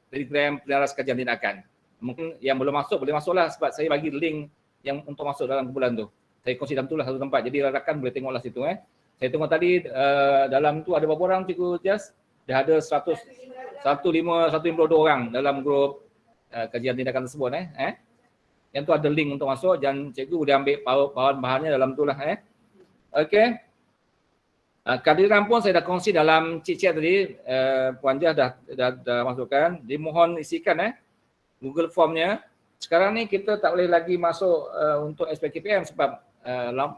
B: Telegram Pelaras Kajian Tindakan. Mungkin yang belum masuk boleh masuklah sebab saya bagi link yang untuk masuk dalam kumpulan tu. Saya kongsi dalam tu lah satu tempat. Jadi rakan boleh tengoklah situ. Saya tengok tadi dalam tu ada berapa orang Cikgu Tias? Dah ada 152 orang dalam grup kajian tindakan tersebut. Yang tu ada link untuk masuk dan cikgu boleh ambil bahan-bahannya dalam tu lah. Okey. Kehadiran pun saya dah kongsi dalam chat tadi. Puan Jah dah masukkan. Dimohon isikan Google Formnya. Sekarang ni kita tak boleh lagi masuk untuk SPKPM sebab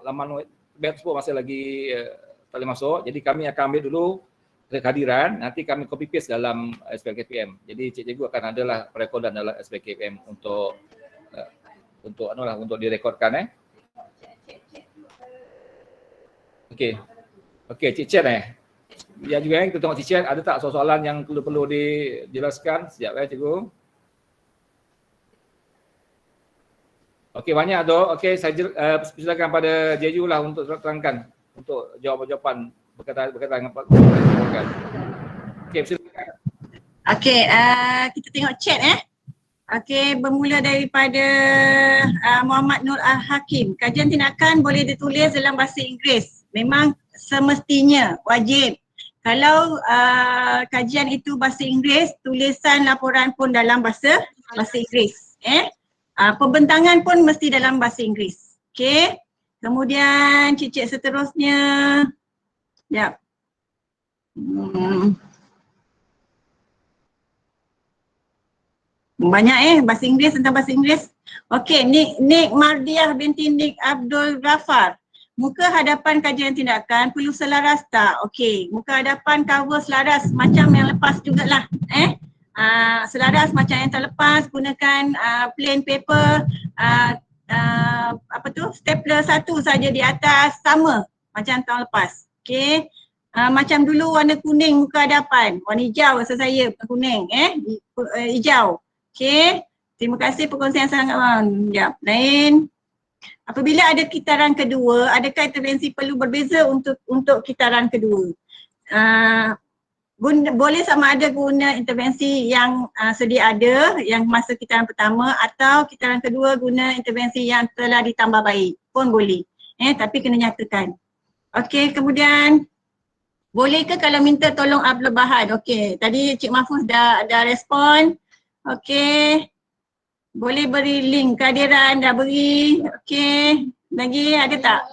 B: laman web tersebut masih lagi tak boleh masuk. Jadi kami akan ambil dulu kehadiran, nanti kami copy paste dalam SPKPM. Jadi cikgu akan adalah rekodan dalam SPKPM untuk direkodkan. Okey, Cik Chen Ya juga kita tengok Cik Chen, ada tak soalan yang perlu dijelaskan? Sekejap cikgu. Okey, banyak tu. Okey, saya silakan pada Jeju lah untuk terangkan untuk jawapan-jawapan berkaitan dengan okey, silakan.
A: Okey, kita tengok chat Okey, bermula daripada Muhammad Nur Al-Hakim. Kajian tindakan boleh ditulis dalam bahasa Inggeris. Memang semestinya wajib. Kalau kajian itu bahasa Inggeris, tulisan laporan pun dalam bahasa Inggeris. Pembentangan pun mesti dalam bahasa Inggeris. Okey. Kemudian cicit seterusnya. Sekejap. Banyak bahasa Inggeris tentang bahasa Inggeris. Okey, Nik Mardiah binti Nik Abdul Ghafar. Muka hadapan kajian tindakan perlu selaras tak? Okey, muka hadapan cover selaras macam yang lepas jugalah. Selaras macam yang terlepas, gunakan plain paper, stapler satu saja di atas, sama macam tahun lepas. Okey. Macam dulu warna kuning muka hadapan, warna hijau rasa saya, bukan kuning, hijau. Okey. Terima kasih perkongsian sangat. Sekejap, lain. Apabila ada kitaran kedua, adakah intervensi perlu berbeza untuk kitaran kedua? Boleh sama ada guna intervensi yang sedia ada yang masa kitaran pertama atau kitaran kedua guna intervensi yang telah ditambah baik pun boleh. Tapi kena nyatakan. Okey, kemudian boleh ke kalau minta tolong upload bahan? Okey, tadi Cik Mahfuz dah respon. Okey. Boleh beri link kehadiran, dah beri. Okey. Lagi ada tak?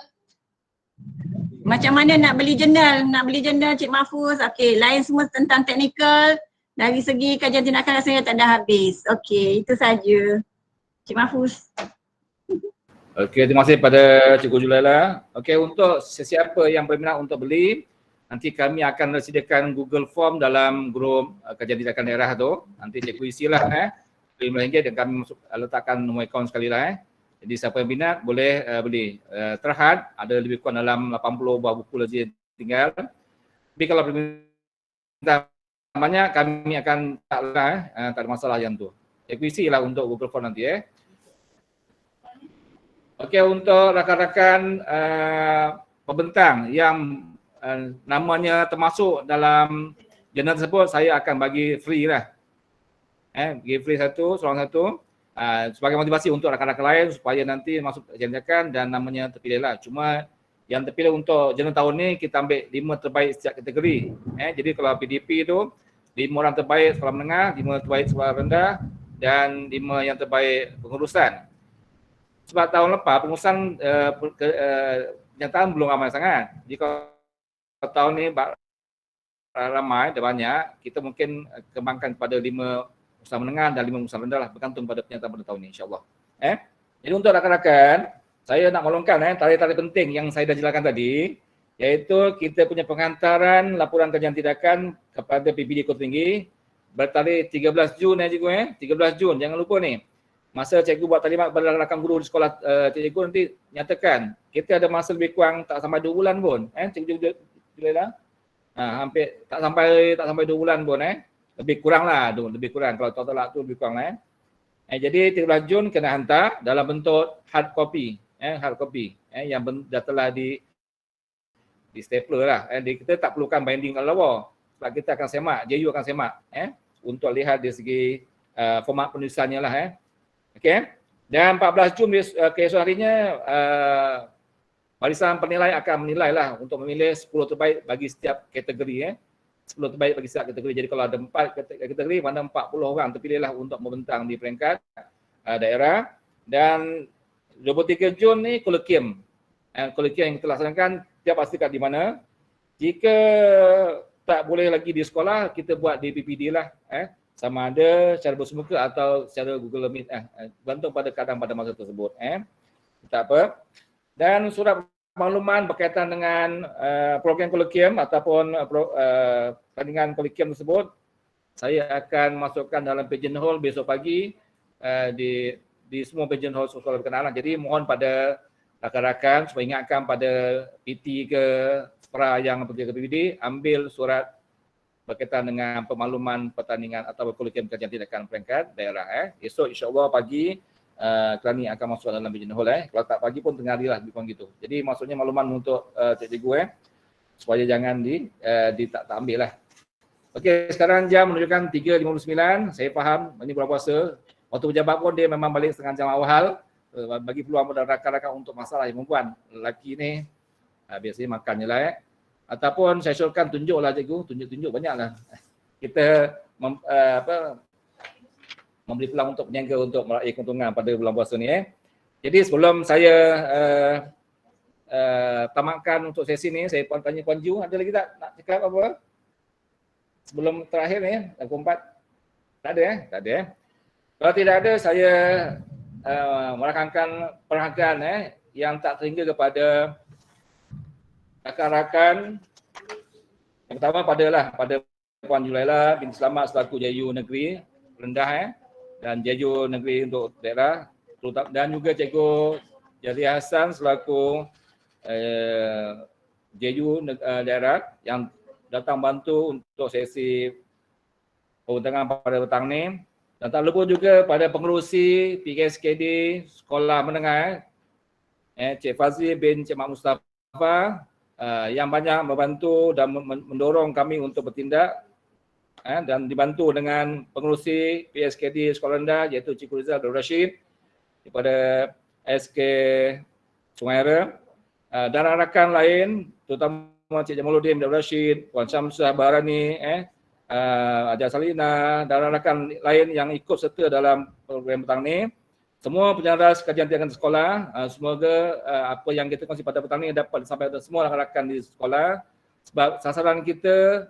A: Macam mana nak beli jurnal? Nak beli jurnal Cik Mahfuz. Okey, lain semua tentang teknikal. Dari segi kajian tindakan rasanya tak dah habis. Okey, itu saja. Cik Mahfuz.
B: Okey, terima kasih pada Cikgu Julaila. Okey, untuk sesiapa yang berminat untuk beli, nanti kami akan sediakan Google Form dalam grup kajian tindakan daerah tu. Nanti cikgu isilah RM5 dan kami letakkan nombor akaun sekali lah. Jadi siapa yang minat boleh beli. Terhad ada lebih kurang dalam 80 buah buku lagi tinggal. Tapi kalau permintaan banyak kami akan tak ada masalah yang tu. Cikgu isilah untuk Google Form nanti Okey, untuk rakan-rakan pembentang yang namanya termasuk dalam jurnal tersebut, saya akan bagi free lah. Bagi free seorang satu. Sebagai motivasi untuk rakan-rakan lain supaya nanti masuk jenjakan dan namanya terpilih lah. Cuma yang terpilih untuk jurnal tahun ni kita ambil 5 terbaik setiap kategori. Jadi kalau PDP tu 5 orang terbaik sekolah menengah, 5 terbaik sekolah rendah dan 5 yang terbaik pengurusan. Sebab tahun lepas pengurusan kenyataan belum ramai sangat. Jadi kalau tahun ni ramai dan banyak, kita mungkin kembangkan pada 5 usaha menengah dan 5 usaha rendah lah, bergantung pada penyataan pada tahun ni insyaAllah. Jadi untuk rakan-rakan, saya nak maklumkan tarikh-tarikh penting yang saya dah jelaskan tadi, iaitu kita punya penghantaran laporan kajian tindakan kepada PPD Kota Tinggi bertarikh 13 Jun cikgu 13 Jun, jangan lupa ni. Masa cikgu buat talimat kepada rakan guru di sekolah cikgu nanti nyatakan kita ada masa lebih kurang tak sampai 2 bulan pun. Cikgu Julela. Hampir tak sampai 2 bulan pun Lebih kurang lah, lebih kurang kalau total tu lebih kurang lah Jadi 13 Jun kena hantar dalam bentuk hard copy, hard copy yang dah telah di stapler lah. Kita tak perlukan binding kat luar. Sebab kita akan semak, JU akan semak untuk lihat dari segi format penulisannya lah Okey. Dan 14 Jun keesokan harinya barisan penilai akan menilai lah untuk memilih 10 terbaik bagi setiap kategori 10 terbaik bagi setiap kategori. Jadi kalau ada 4 kategori, mana 40 orang terpilih lah untuk membentang di peringkat daerah. Dan 23 Jun ni kolokium. Kolokium yang telah laksanakan tiap pastikan di mana. Jika tak boleh lagi di sekolah, kita buat di PPD lah. Sama ada secara bersemuka atau secara Google Meet. Bergantung pada keadaan pada masa tersebut. Tak apa. Dan surat makluman berkaitan dengan program kolokium ataupun pertandingan kolokium tersebut, saya akan masukkan dalam pigeonhole besok pagi di semua pigeonhole sekolah berkenaan. Jadi mohon pada rakan-rakan supaya ingatkan pada PT ke SPRA yang berjaya ke PPD, ambil surat berkaitan dengan pemakluman pertandingan atau kolokium kajian tindakan peringkat daerah. Esok insya-Allah pagi kerani akan masuk dalam pigeonhole Kalau tak pagi pun tengah hari lah lebih kurang gitu. Jadi maksudnya makluman untuk cikgu supaya jangan tak ambil lah. Okey, sekarang jam menunjukkan 3.59. Saya faham ini bulan puasa. Waktu pejabat pun dia memang balik setengah jam awal. Bagi peluang pada rakan-rakan untuk masalah yang perempuan. Lelaki ni biasanya makan je lah Ataupun saya syorkan tunjuklah cikgu, tunjuk banyaklah. Kita memberi peluang untuk peniaga untuk meraih keuntungan pada bulan puasa ni Jadi sebelum saya tamatkan untuk sesi ni, saya tanya Puan Ju, ada lagi tak nak cakap apa? Sebelum terakhir ni, aku 4. Tak ada Tak ada Kalau tidak ada, saya merakamkan perhatian yang tak terhingga kepada rakan-rakan. Yang pertama pada Puan Julela binti Selamat selaku JU Negeri Rendah dan JU Negeri untuk daerah, dan juga Cikgu Jari Hassan selaku JU daerah yang datang bantu untuk sesi pembentangan pada petang ni. Dan tak lupa juga pada pengerusi PKSKD Sekolah Menengah Cik Fazli bin Cik Mak Mustafa yang banyak membantu dan mendorong kami untuk bertindak dan dibantu dengan pengerusi PSKD Sekolah Rendah iaitu Cikgu Rizal Abdul Rashid daripada SK Sungai Ara dan rakan lain terutama Cik Jamaluddin Abdul Rashid, Puan Syamsah Barani, Ajar Salina dan rakan lain yang ikut serta dalam program petang ni. Semua penyaras kajian tindakan sekolah, semoga apa yang kita kongsi pada petang ni dapat disampaikan kepada semua rakan-rakan di sekolah. Sebab sasaran kita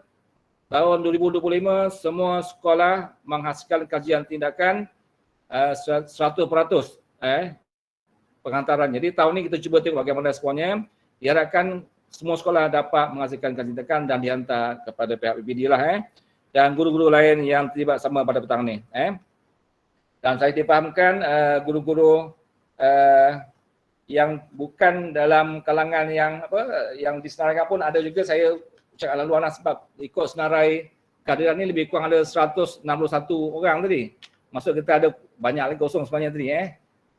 B: tahun 2025 semua sekolah menghasilkan kajian tindakan 100% penghantaran. Jadi tahun ni kita cuba tengok bagaimana sekolahnya. Diharapkan semua sekolah dapat menghasilkan kajian tindakan dan dihantar kepada pihak PPD lah dan guru-guru lain yang terlibat sama pada petang ni. Dan saya difahamkan guru-guru yang bukan dalam kalangan yang disenaraikan pun ada juga. Saya cakap laluan lah sebab ikut senarai kehadiran ni lebih kurang ada 161 orang tadi. Maksud kita ada banyak lagi kosong sebenarnya tadi.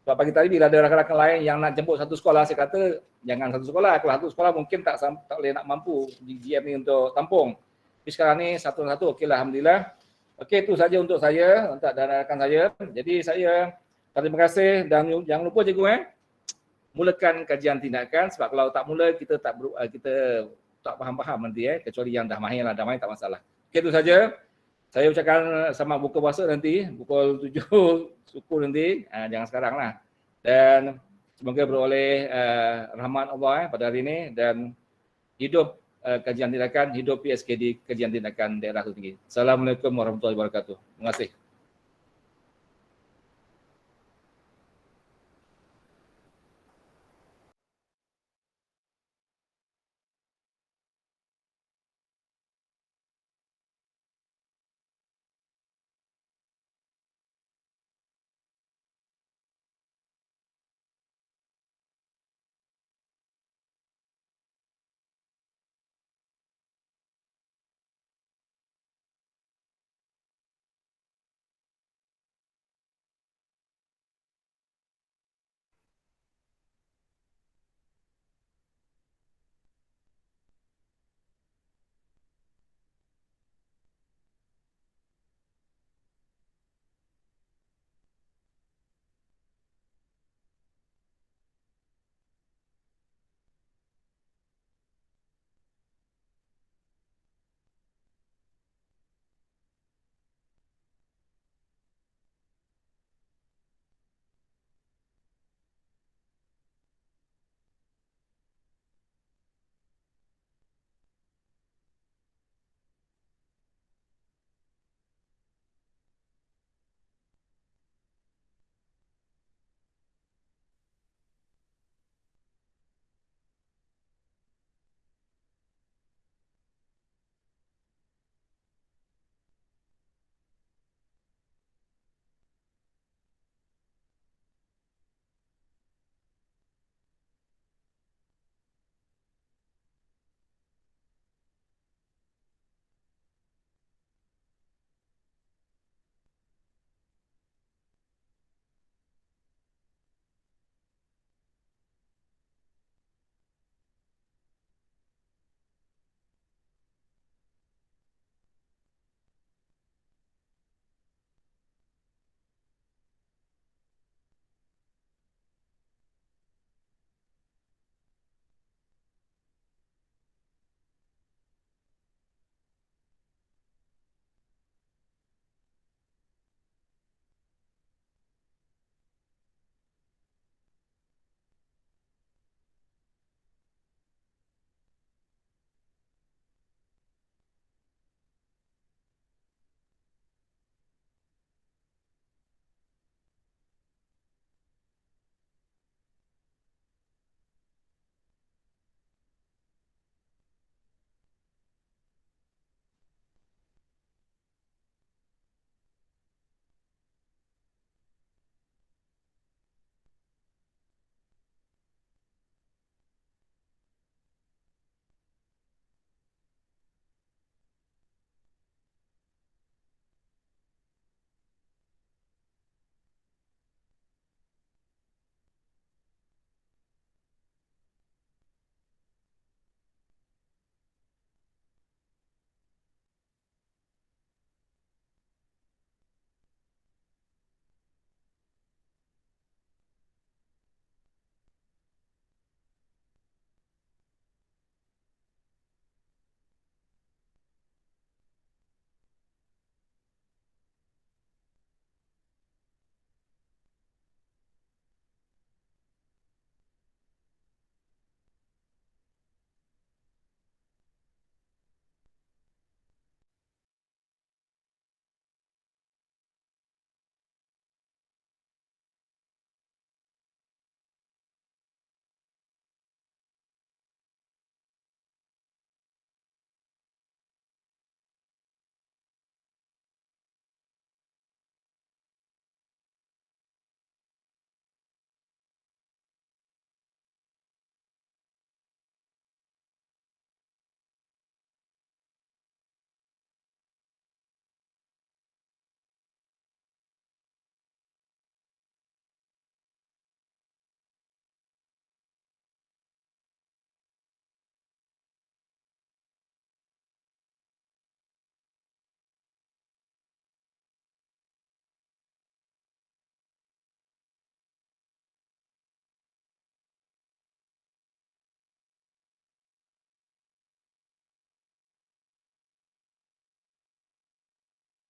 B: Sebab pagi tadi bila ada rakan-rakan lain yang nak jemput satu sekolah, saya kata jangan satu sekolah. Kalau satu sekolah mungkin tak boleh nak mampu di GM ni untuk tampung. Tapi sekarang ni satu-satu okeylah, alhamdulillah. Okey, itu saja untuk saya, untuk rakan saya. Jadi saya terima kasih dan jangan lupa cikgu mulakan kajian tindakan sebab kalau tak mula kita tak faham-faham nanti kecuali yang dah mahir lah, dah mahir tak masalah. Okey, itu saja. Saya ucapkan selamat buka puasa nanti pukul 7 suku nanti, jangan sekarang lah. Dan semoga beroleh rahmat Allah pada hari ini dan hidup kajian tindakan, hidup PSKD kajian tindakan daerah tinggi. Assalamualaikum warahmatullahi wabarakatuh. Terima kasih.